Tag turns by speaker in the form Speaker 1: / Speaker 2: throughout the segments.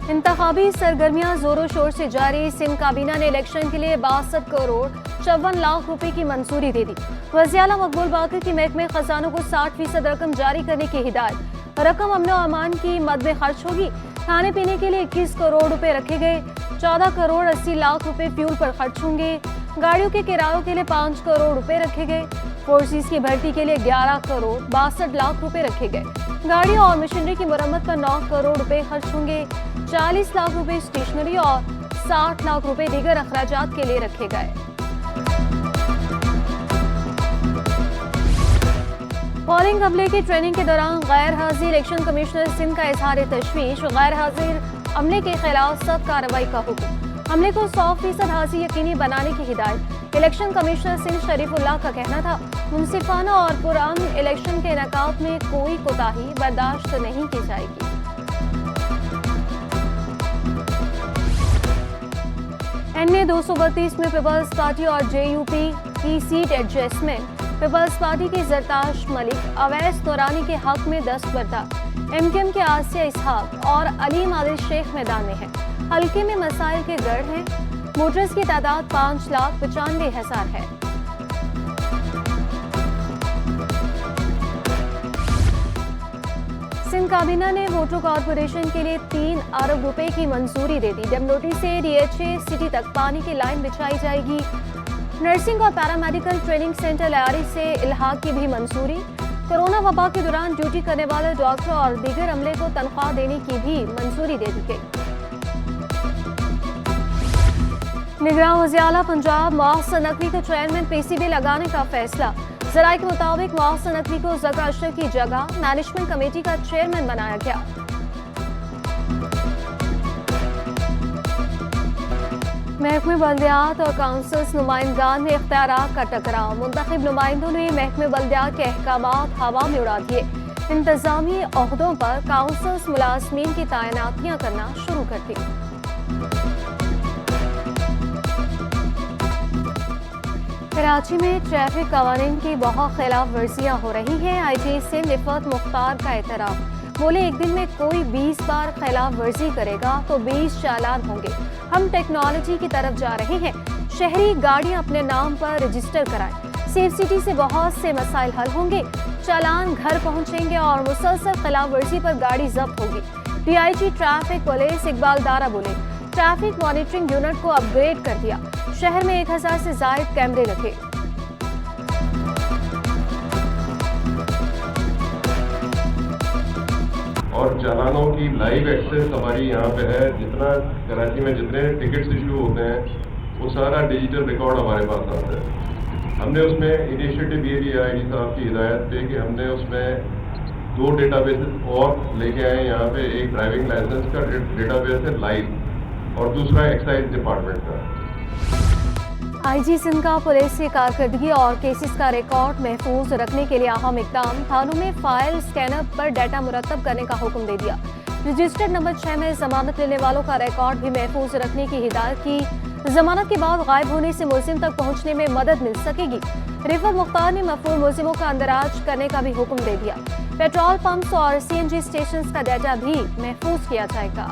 Speaker 1: इंतखाबी सरगर्मियां जोरों शोर से जारी। सिंध काबीना ने इलेक्शन के लिए 62 करोड़ 54 लाख रुपए की मंजूरी दे दी। वज़ीर आला मकबूल बाकर की महकमे खजानों को 60% रकम जारी करने की हिदायत। रकम अमन व अमान की मद में खर्च होगी। खाने पीने के लिए 21 करोड़ रुपए रखे गए। 14 करोड़ 80 लाख रुपए फ्यूल पर खर्च होंगे। गाड़ियों के किरायों के लिए 5 करोड़ रुपए रखे गए। फोर्सेस की भर्ती के लिए 11 करोड़ 62 लाख रुपए रखे गए। गाड़ियों और मशीनरी की मरम्मत पर 9 करोड़ रुपए खर्च होंगे। 40 लाख रुपए स्टेशनरी और 60 लाख रुपए दीगर अखराजात के लिए रखे गए। पोलिंग अमले की ट्रेनिंग के दौरान गैर हाजिर। इलेक्शन कमिश्नर सिंध का इजहार तशवीश। गैर हाजिर अमले के खिलाफ सख्त कार्रवाई का हुक्म। अमले को 100% हाजिर यकीनी बनाने की हिदायत। इलेक्शन कमिश्नर सिंध शरीफुल्लाह का कहना था, मुनसिफाना और पुरअमन इलेक्शन के इनेकाद में कोई कोताही बर्दाश्त नहीं की जाएगी। NA 232 में पीपल्स पार्टी और JUP की सीट एडजस्टमेंट। पीपल्स पार्टी के जरताश मलिक अवैस नूरानी के हक में दस्तबरदार। MKM के आसिया इसहाक और अलीम आदिल शेख मैदान में है। हल्के में मसाइल के गढ़ हैं। वोटर्स की तादाद 5,95,000 है। सिंध काबीना ने वोटर कॉर्पोरेशन के लिए 3 अरब रुपए की मंजूरी दे दी। डमनोटी से DHA सिटी तक पानी की लाइन बिछाई जाएगी। नर्सिंग और पैरामेडिकल ट्रेनिंग सेंटर लयारी से इल्हाक की भी मंजूरी। कोरोना वबा के दौरान ड्यूटी करने वाले डॉक्टर और दीगर अमले को तनख्वाह देने की भी मंजूरी दे दी गई। निगरान वज़ीर आला पंजाब मोहसिन नकवी को चेयरमैन PCB लगाने का फैसला। ज़राए के मुताबिक मोहसिन नकवी को ज़का अशरफ की जगह मैनेजमेंट कमेटी का चेयरमैन बनाया गया। महकमे बल्दियात और काउंसिल्स नुमाइंदान में इख्तियारात का टकराव। मुंतखब नुमाइंदों ने महकमे बल्दियात के अहकामात हवा में उड़ा दिए। इंतजामी ओहदों पर काउंसिल्स मुलाजमीन की तैनातियां करना शुरू कर दी। कराची में ट्रैफिक कवानीन की बहुत खिलाफ वर्जियाँ हो रही हैं। IG सिंध रिफत मुख्तार का एतराफ़। बोले, एक दिन में कोई 20 बार खिलाफ वर्जी करेगा तो 20 चालान होंगे। हम टेक्नोलॉजी की तरफ जा रहे हैं। शहरी गाड़ियां अपने नाम पर रजिस्टर कराएं। सेफ सिटी से बहुत से मसाइल हल होंगे। चालान घर पहुंचेंगे और मुसलसल खिलाफ वर्जी पर गाड़ी जब्त होगी। DIG traffic police Iqbal Dara बोले, ट्रैफिक मॉनिटरिंग यूनिट को अपग्रेड कर दिया। शहर में 1000 से ज्यादा कैमरे रखे।
Speaker 2: और चालानों की लाइव एक्सेस हमारी यहाँ पे है। जितना कराची में जितने टिकट्स इशू होते हैं वो सारा डिजिटल रिकॉर्ड हमारे पास आता है। हमने उसमें इनिशिएटिव ये लिया IG साहब की हिदायत पे कि हमने उसमें 2 डेटाबेसेस और लेके आए यहाँ पे। एक ड्राइविंग लाइसेंस का डेटाबेस है लाइव और दूसरा एक्साइज डिपार्टमेंट का।
Speaker 1: IG सिंध का पुलिस की कारकर्दगी और केसेस का रिकॉर्ड महफूज रखने के लिए अहम इकदाम। थानों में फाइल स्कैनर पर डाटा मुरतब करने का हुक्म दे दिया। रजिस्टर्ड नंबर 6 में जमानत लेने वालों का रिकॉर्ड भी महफूज रखने की हिदायत की। जमानत के बाद गायब होने से मुलजिम तक पहुंचने में मदद मिल सकेगी। रिफत मुख्तार ने मफरूर मुलजिमों का अंदराज करने का भी हुक्म दे दिया। पेट्रोल पंप्स और CNG स्टेशन का डाटा भी महफूज किया जाएगा।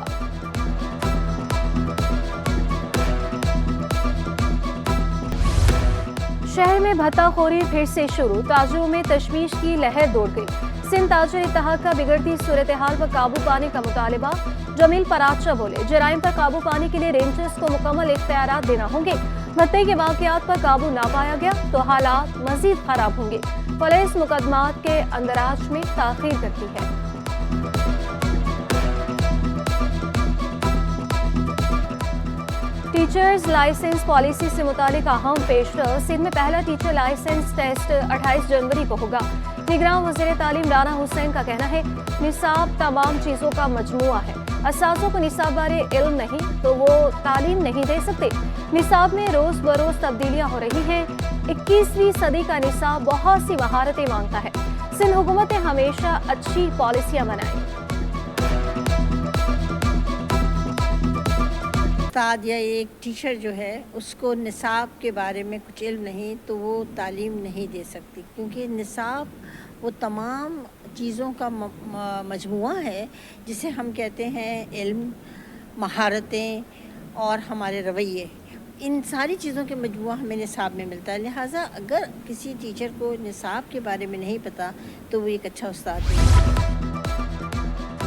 Speaker 1: शहर में भत्ताखोरी फिर से शुरू। ताजिरों में तशवीश की लहर दौड़ गई। सिंध ताजिर इत्तेहाद का बिगड़ती सूरत हाल पर काबू पाने का मुतालिबा। जमील पराचा बोले, जराइम पर काबू पाने के लिए रेंजर्स को मुकम्मल इख्तियारात देना होंगे। भत्ते के वाकयात पर काबू ना पाया गया तो हालात मजीद खराब होंगे। पुलिस मुकदमात के अंदराज में ताखीर करती है। टीचर्स लाइसेंस पॉलिसी से मुतालिक अहम पेशरफ। सिंध में पहला टीचर लाइसेंस टेस्ट 28 जनवरी को होगा। निगरान वज़ीर तालीम राना हुसैन का कहना है, निसाब तमाम चीज़ों का मजमुआ है। असासों को निसाब बारे इल्म नहीं तो वो तालीम नहीं दे सकते। निसाब में रोज़ बरोज़ तब्दीलियाँ हो रही हैं। 21वीं सदी का निसाब बहुत सी महारतें मांगता है। सिंध हुकूमतें हमेशा अच्छी पॉलिसियाँ बनाएं।
Speaker 3: उस्ताद या एक टीचर जो है उसको निसाब के बारे में कुछ इल्म नहीं तो वो तालीम नहीं दे सकती, क्योंकि निसाब वो तमाम चीज़ों का मजमुआ है जिसे हम कहते हैं इल्म, महारतें और हमारे रवैये, इन सारी चीज़ों के मजमुआ हमें निसाब में मिलता है। लिहाजा अगर किसी टीचर को निसाब के बारे में नहीं पता तो वो एक अच्छा उस्ताद नहीं।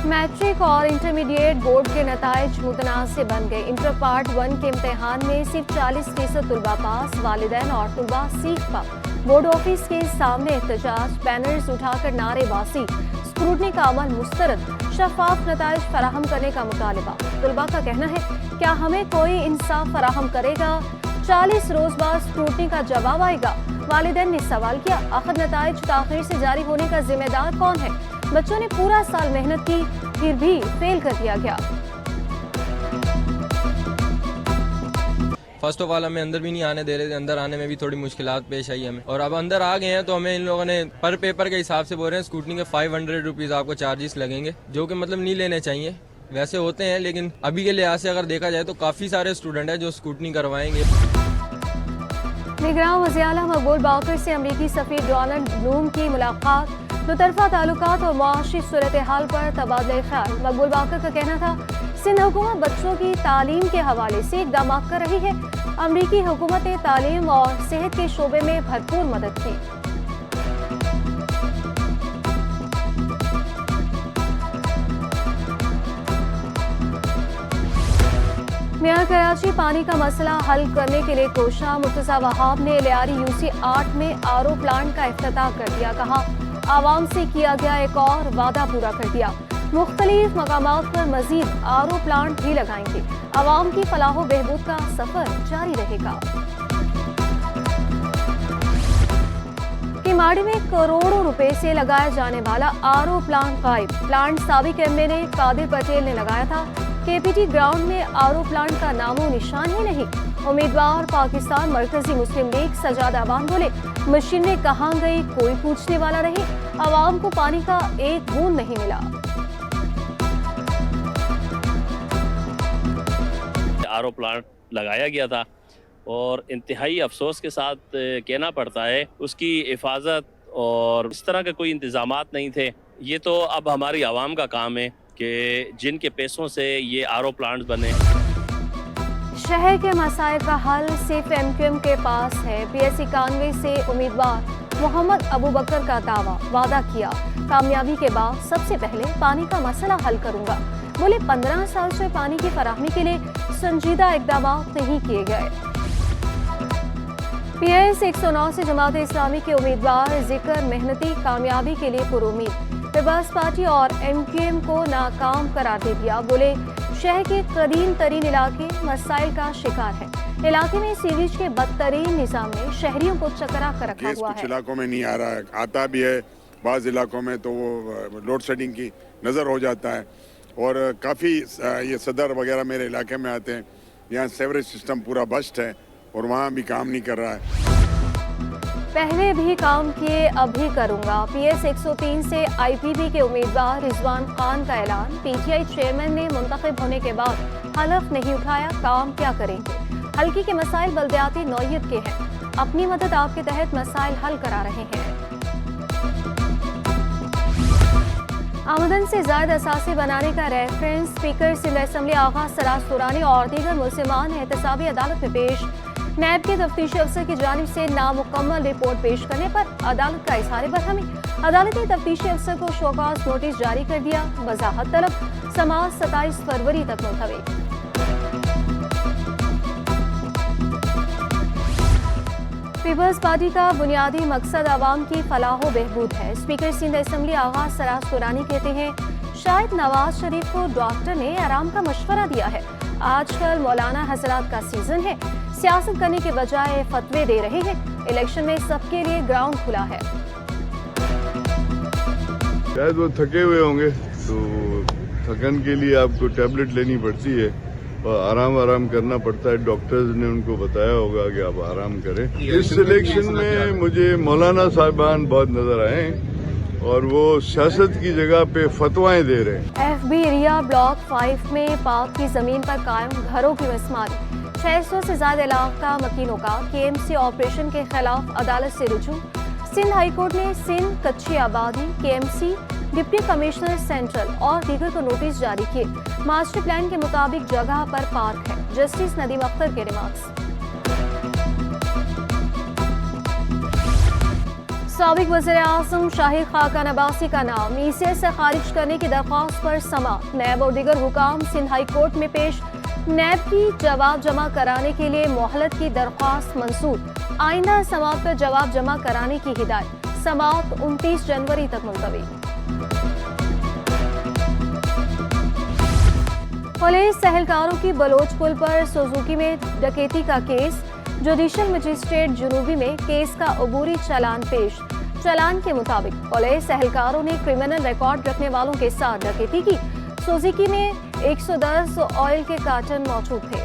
Speaker 1: मैट्रिक और इंटरमीडिएट बोर्ड के नताइज मुतनासिब बन गए। इंटर पार्ट 1 के इम्तिहान में सिर्फ 40% तुलबा पास, वालिदैन और तुलबा सीख पा। बोर्ड ऑफिस के सामने एहतजाज, बैनर्स उठाकर नारेबाजी, स्क्रूटनी का अमल मुस्तरद, शफाफ नताइज फराहम करने का मुतालिबा। तुलबा का कहना है, क्या हमें कोई इंसाफ फराहम करेगा? 40 रोज बाद स्क्रूटनी का जवाब आएगा। वालिदैन ने सवाल किया, आखिर नताइज ताखिर से जारी होने का जिम्मेदार कौन है? बच्चों ने पूरा साल मेहनत की, फिर भी फेल कर दिया गया।
Speaker 4: फर्स्ट ऑफ ऑल हमें अंदर भी नहीं आने दे रहे थे, अंदर आने में भी थोड़ी मुश्किलात पेश आई हमें, और अब अंदर आ गए हैं तो हमें इन लोगों ने पर पेपर के हिसाब से बोल रहे हैं स्कूटनी के 500 रुपीज़ आपको चार्जेस लगेंगे, जो कि मतलब नहीं लेने चाहिए। वैसे होते हैं लेकिन अभी के लिहाज से अगर देखा जाए तो काफ़ी सारे स्टूडेंट हैं जो स्कूटनी करवाएंगे।
Speaker 1: निगरान वज़ीर-ए-आला मकबूल बाकर से अमरीकी सफ़ीर डोनाल्ड ब्लूम की मुलाकात, दोतरफा ताल्लुकात और मुआशी सूरत हाल पर तबादला ख्याल। मकबूल बाकर का कहना था, सिंध हुकूमत बच्चों की तालीम के हवाले से इक़दाम कर रही है। अमरीकी हुकूमत ने तालीम और सेहत के शोबे में भरपूर मदद की। मियां कराची पानी का मसला हल करने के लिए कोशा। मुर्तज़ा वहाब ने लियारी यूसी 8 में आरओ प्लांट का इफ्तिताह कर दिया। कहा, आवाम से किया गया एक और वादा पूरा कर दिया। मुख्तलिफ मकामात पर मजीद आरओ प्लांट भी लगाएंगे। आवाम की फलाह बहबूद का सफर जारी रहेगा। किमाड़ी में करोड़ों रुपए से लगाया जाने वाला आरओ प्लांट गायब। प्लांट साबिक एमएलए कादिर पटेल ने लगाया था। केपीटी ग्राउंड में आरओ प्लांट का नामो निशान ही नहीं। उम्मीदवार पाकिस्तान मरकजी मुस्लिम लीग सजाद अवान बोले, मशीनें कहाँ गई कोई पूछने वाला नहीं। आवाम को पानी का एक बूंद नहीं मिला।
Speaker 5: आरओ प्लांट लगाया गया था और इंतहाई अफसोस के साथ कहना पड़ता है उसकी हिफाजत और इस तरह के कोई इंतजामात नहीं थे। ये तो अब हमारी आवाम का काम है कि जिनके पैसों से ये आरओ प्लांट्स बने।
Speaker 1: शहर के मसाइल का हल सिर्फ एमक्यूएम के पास है। पीएससी कानवे से उम्मीदवार मोहम्मद अबू बकर का दावा, वादा किया कामयाबी के बाद सबसे पहले पानी का मसला हल करूंगा। बोले 15 साल से पानी की फराहमी के लिए संजीदा इकदाम नहीं किए गए। पीएस 109 से जमात इस्लामी के उम्मीदवार जिक्र मेहनती, कामयाबी के लिए पुरुमीद। पीपल्स पार्टी और एमक्यूएम को नाकाम करार दे दिया। बोले शहर के कदीम तरीन इलाके मसाइल का शिकार है। इलाके में सीवेज के बदतरीन निजाम ने शहरियों को चकरा कर रखा हुआ है।
Speaker 6: कुछ इलाकों में नहीं आ रहा है, आता भी है बाज़ इलाकों में तो वो लोड शेडिंग की नज़र हो जाता है। और काफ़ी ये सदर वगैरह मेरे इलाके में आते हैं, यहाँ सेवरेज सिस्टम पूरा बस्ट है और वहाँ भी काम नहीं कर रहा है।
Speaker 1: पहले भी काम किए अब भी करूंगा। पीएस 103 से आईपीपी के उम्मीदवार रिजवान खान का ऐलान। पीटीआई चेयरमैन ने मुंतखब होने के बाद हलफ नहीं उठाया, काम क्या करेंगे। हल्की के मसाइल बल्दियाती नौयत के हैं, अपनी मदद आपके तहत मसाइल हल करा रहे हैं। आमदन से ज्यादा असासे बनाने का रेफरेंस स्पीकर सिंध असेंबली आगा सराज तुरानी और दीगर मुल्जिमान एहतसाबी अदालत में पेश। नैब के तफ्तीशी अफसर की जानिब से नामुकम्मल रिपोर्ट पेश करने पर अदालत का इजहार बरहमी। अदालत ने तफ्तीशी अफसर को शोकाज नोटिस जारी कर दिया। वजाहत तलब, समाज 27 फरवरी तक मुलतवी। पीपल्स पार्टी का बुनियादी मकसद आवाम की फलाह बहबूद है। स्पीकर सिंध असेंबली आगा सराज तुरानी कहते हैं, शायद नवाज शरीफ को डॉक्टर ने आराम का मशवरा दिया है। आजकल मौलाना हजरात का सीजन है, सियासत करने के बजाय फतवे दे रहे हैं। इलेक्शन में सबके लिए ग्राउंड खुला है।
Speaker 7: शायद वो थके हुए होंगे तो थकन के लिए आपको टैबलेट लेनी पड़ती है और आराम करना पड़ता है। डॉक्टर्स ने उनको बताया होगा कि आप आराम करें। इस इलेक्शन में मुझे मौलाना साहिबान बहुत नजर आए और वो सियासत की जगह पे फतवाएं दे रहे हैं।
Speaker 1: एफबी एरिया ब्लॉक 5 में पाक की जमीन पर कायम घरों की मसमारी। 600 से ज्यादा इलाका मकीनों का केएमसी ऑपरेशन के खिलाफ अदालत से रुजू। सिंध हाईकोर्ट ने सिंध कच्ची आबादी केएमसी डिप्टी कमिश्नर सेंट्रल और दीगर को नोटिस जारी किए। मास्टर प्लान के मुताबिक जगह पर पार्क है। जस्टिस नदीम अख्तर के रिमार्क्स। साबिक वज़ीर-ए-आज़म शाहिद खाकान अब्बासी का नाम ECS से खारिज करने की दरख्वास्त पर समाअत। नैब और दीगर हुकाम सिंध हाई कोर्ट में पेश। नैब की जवाब जमा कराने के लिए मोहलत की दरख्वास्त मंसूर। आइंदा समाअत पर जवाब जमा कराने की हिदायत। समाअत 29 जनवरी तक मुलतवी। पुलिस सहलकारों की बलोच पुल पर सुजुकी में डकैती का केस। जुडिशल मजिस्ट्रेट जुनूबी में केस का अबूरी चालान पेश। चालान के मुताबिक पुलिस एहलकारों ने क्रिमिनल रिकॉर्ड रखने वालों के साथ डकैती की। सुजुकी में 110 ऑयल के कार्टन मौजूद थे।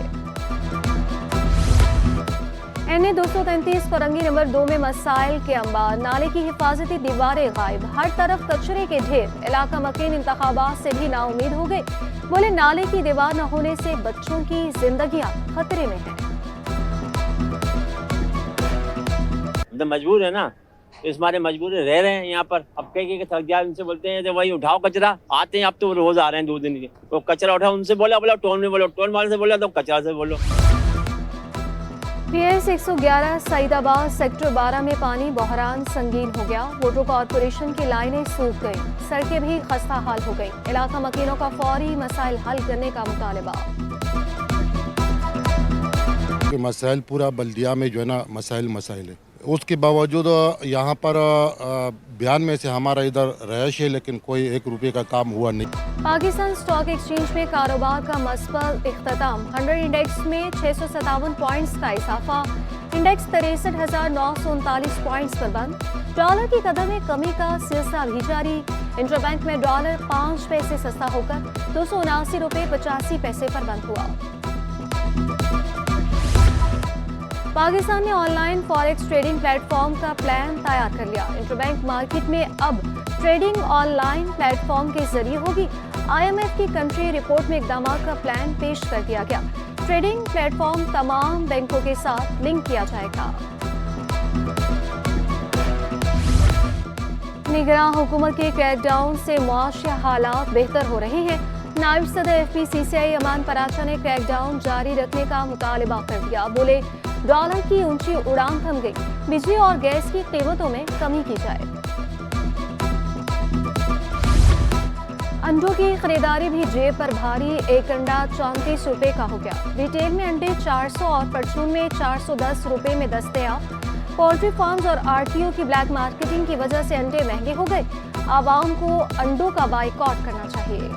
Speaker 1: NA 233 फरंगी नंबर 2 में मसाइल के अंबार। नाले की हिफाजती दीवारें गायब, हर तरफ कचरे के ढेर। इलाका मकीन इंतखाबात से भी नाउमीद हो गए। बोले नाले की दीवार न होने से बच्चों की जिंदगियां खतरे में हैं।
Speaker 8: मजबूर है ना, तो इस मारे मजबूर रह रहे हैं यहाँ पर। अब कई थक गया, उनसे बोलते हैं तो वही उठाओ कचरा। आते हैं अब तो रोज आ रहे हैं 2 दिन के। तो कचरा उठाओ, उनसे बोला टोन में बोलो, टोन वाले से बोला तो कचरा से बोलो।
Speaker 1: PS 111 सईदाबाद सेक्टर 12 में पानी बहरान संगीन हो गया। वाटर कॉर्पोरेशन की लाइनें सूख गई, सड़कें भी खस्ता हाल हो गई। इलाका मकीनों का फौरी मसाइल हल करने का मुतालबा।
Speaker 9: मसाइल पूरा बल्दिया में जो है ना मसाइल है। उसके बावजूद यहाँ पर बयान में से हमारा इधर रहायश है, लेकिन कोई 1 रुपये का काम हुआ नहीं।
Speaker 1: पाकिस्तान स्टॉक एक्सचेंज में कारोबार का मस्बत इख्तिताम। 100 इंडेक्स में 657 पॉइंट्स का इजाफा। इंडेक्स 63,939 पॉइंट्स पर बंद। डॉलर की कदर में कमी का सिलसिला भी जारी। इंटरबैंक में डॉलर 5 पैसे सस्ता होकर 279 रुपये 85 पैसे पर बंद हुआ। पाकिस्तान ने ऑनलाइन फॉरेक्स ट्रेडिंग प्लेटफॉर्म का प्लान तैयार कर लिया। इंटरबैंक मार्केट में अब ट्रेडिंग ऑनलाइन प्लेटफॉर्म के जरिए होगी। IMF की कंट्री रिपोर्ट में इकदाम का प्लान पेश कर दिया गया। ट्रेडिंग प्लेटफॉर्म तमाम बैंकों के साथ लिंक किया जाएगा। निगरान हुकूमत के क्रैकडाउन से मुआशी हालात बेहतर हो रहे हैं। नायब सदर FPCCI अमान पराचा ने क्रैकडाउन जारी रखने का मुतालबा कर दिया। बोले डॉलर की ऊंची उड़ान थम गई, बिजली और गैस की कीमतों में कमी की जाए। अंडों की खरीदारी भी जेब पर भारी। एक अंडा 34 रुपए का हो गया। रिटेल में अंडे 400 और परचून में 410 रुपए में दस्तयाब। पोल्ट्री फार्म्स और RTO की ब्लैक मार्केटिंग की वजह से अंडे महंगे हो गए। आवाम को अंडों का बाइकॉट करना चाहिए।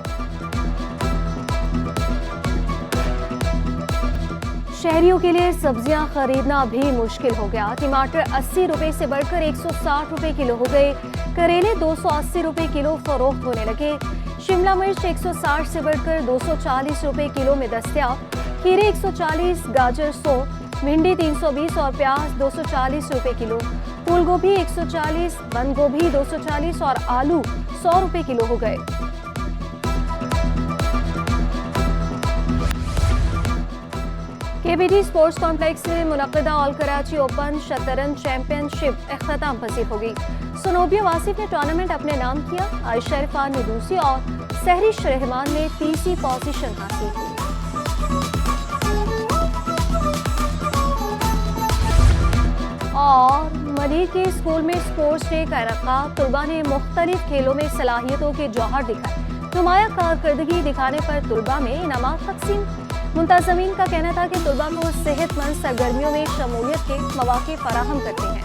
Speaker 1: शहरियों के लिए सब्जियां खरीदना भी मुश्किल हो गया। टमाटर 80 रुपए से बढ़कर 160 रुपए किलो हो गए। करेले 280 रुपए किलो फरोख्त होने लगे। शिमला मिर्च 160 से बढ़कर 240 रुपए किलो में दस्तयाब। खीरे 140, गाजर 100, भिंडी 320 और प्याज 240 रुपए किलो। फूल गोभी 140, बंद गोभी 240 और आलू 100 रुपए किलो हो गए। KBD स्पोर्ट्स कॉम्प्लेक्स में मुनक़दा ऑल कराची ओपन शतरंज चैंपियनशिप इख्तिताम पसीर होगी। सुनोबिया वासिफ ने टूर्नामेंट अपने नाम किया। आयशा इरफान ने दूसरी और सहरिश रहमान ने तीसरी पोजीशन हासिल की। और मरीज के स्कूल में स्पोर्ट्स डे का इनेकाद। तुलबा ने मुख्तलिफ खेलों में सलाहियतों के जौहर दिखाए। नुमाया कारकर्दगी दिखाने पर तुलबा में इनामात तकसीम। मुंतज़मीन का कहना था कि तुलबा को सेहतमंद सरगर्मियों में शमूलियत के मौके फराहम करते हैं।